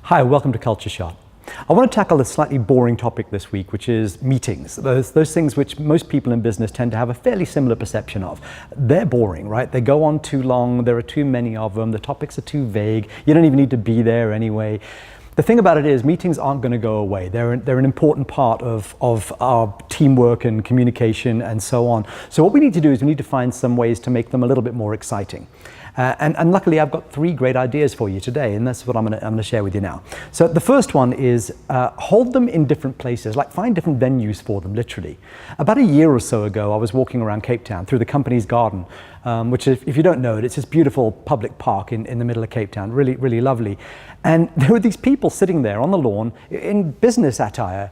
Hi, welcome to Culture Shot. I want to tackle a slightly boring topic this week, which is meetings. Those things which most people in business tend to have a fairly similar perception of. They're boring, right? They go on too long, there are too many of them, the topics are too vague, you don't even need to be there anyway. The thing about it is meetings aren't going to go away. They're an important part of our teamwork and communication and so on. So what we need to do is we need to find some ways to make them a little bit more exciting. And luckily I've got 3 great ideas for you today, and that's what I'm going to share with you now. So the first one is hold them in different places, like find different venues for them, literally. About a year or so ago, I was walking around Cape Town through the company's garden, which if you don't know it, it's this beautiful public park in the middle of Cape Town, really, really lovely. And there were these people sitting there on the lawn in business attire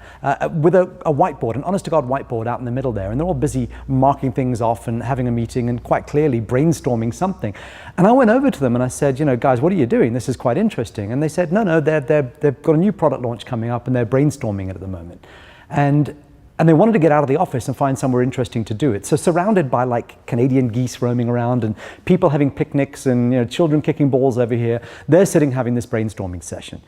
with a whiteboard, an honest-to-God whiteboard out in the middle there, and they're all busy marking things off and having a meeting and quite clearly brainstorming something. And I went over to them and I said, you know, guys, what are you doing? This is quite interesting. And they said, no, they've got a new product launch coming up and they're brainstorming it at the moment. And they wanted to get out of the office and find somewhere interesting to do it. So surrounded by like Canadian geese roaming around and people having picnics and children kicking balls over here, they're sitting having this brainstorming session.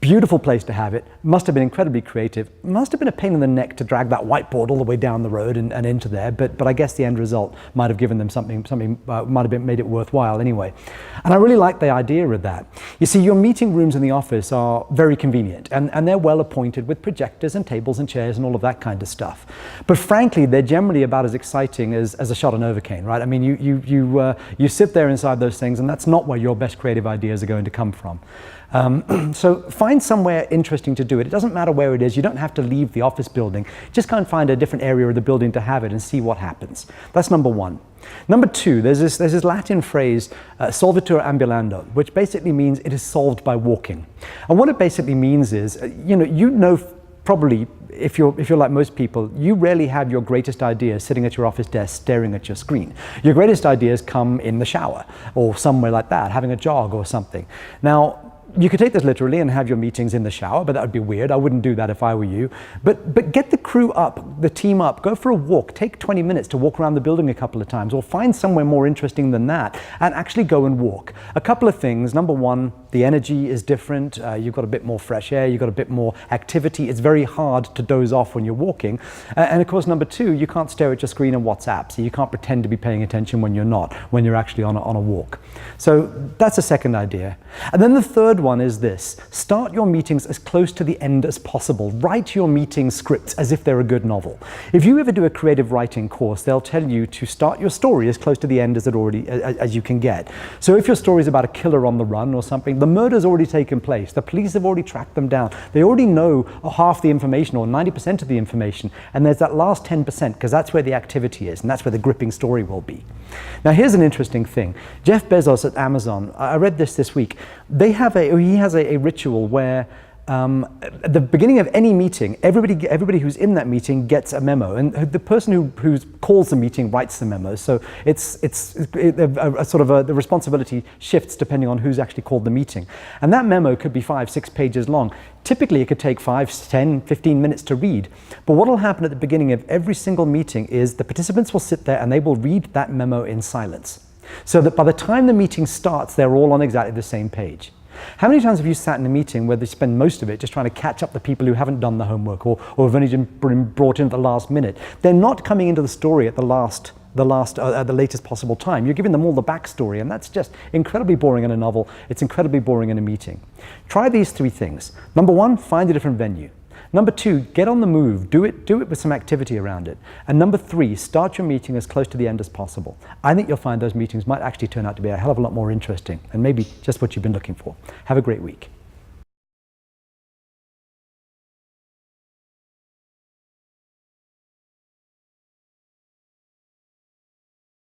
Beautiful place to have it. Must have been incredibly creative. Must have been a pain in the neck to drag that whiteboard all the way down the road and into there. But I guess the end result might have given them something might have made it worthwhile anyway. And I really like the idea of that. You see, your meeting rooms in the office are very convenient and they're well appointed with projectors and tables and chairs and all of that kind of stuff. But frankly, they're generally about as exciting as a shot of Novocaine, right? I mean, you sit there inside those things and that's not where your best creative ideas are going to come from. So find somewhere interesting to do it. It doesn't matter where it is. You don't have to leave the office building. Just go and find a different area of the building to have it and see what happens. That's number 1. Number 2, there's this Latin phrase, solvitur ambulando, which basically means it is solved by walking. And what it basically means is, probably, if you're like most people, you rarely have your greatest ideas sitting at your office desk staring at your screen. Your greatest ideas come in the shower or somewhere like that, having a jog or something. Now, you could take this literally and have your meetings in the shower, but that would be weird. I wouldn't do that if I were you. But get the crew up, the team up, go for a walk. Take 20 minutes to walk around the building a couple of times, or find somewhere more interesting than that and actually go and walk. A couple of things. Number 1, the energy is different. You've got a bit more fresh air. You've got a bit more activity. It's very hard to doze off when you're walking. And of course, number 2, you can't stare at your screen and WhatsApp. So you can't pretend to be paying attention when you're not, when you're actually on a walk. So that's a second idea. And then the third one is this. Start your meetings as close to the end as possible. Write your meeting scripts as if they're a good novel. If you ever do a creative writing course, they'll tell you to start your story as close to the end as you can get. So if your story is about a killer on the run or something, the murder's already taken place. The police have already tracked them down. They already know half the information or 90% of the information. And there's that last 10% because that's where the activity is and that's where the gripping story will be. Now here's an interesting thing. Jeff Bezos at Amazon, I read this week, he has a ritual where at the beginning of any meeting, everybody who's in that meeting gets a memo, and the person who calls the meeting writes the memo. So the responsibility shifts depending on who's actually called the meeting. And that memo could be 5-6 pages long. Typically, it could take 5, 10, 15 minutes to read. But what will happen at the beginning of every single meeting is the participants will sit there and they will read that memo in silence. So that by the time the meeting starts, they're all on exactly the same page. How many times have you sat in a meeting where they spend most of it just trying to catch up the people who haven't done the homework or have only been brought in at the last minute? They're not coming into the story at the latest possible time. You're giving them all the backstory, and that's just incredibly boring in a novel. It's incredibly boring in a meeting. Try these 3 things. Number 1, find a different venue. Number 2, get on the move. Do it with some activity around it. And number 3, start your meeting as close to the end as possible. I think you'll find those meetings might actually turn out to be a hell of a lot more interesting and maybe just what you've been looking for. Have a great week.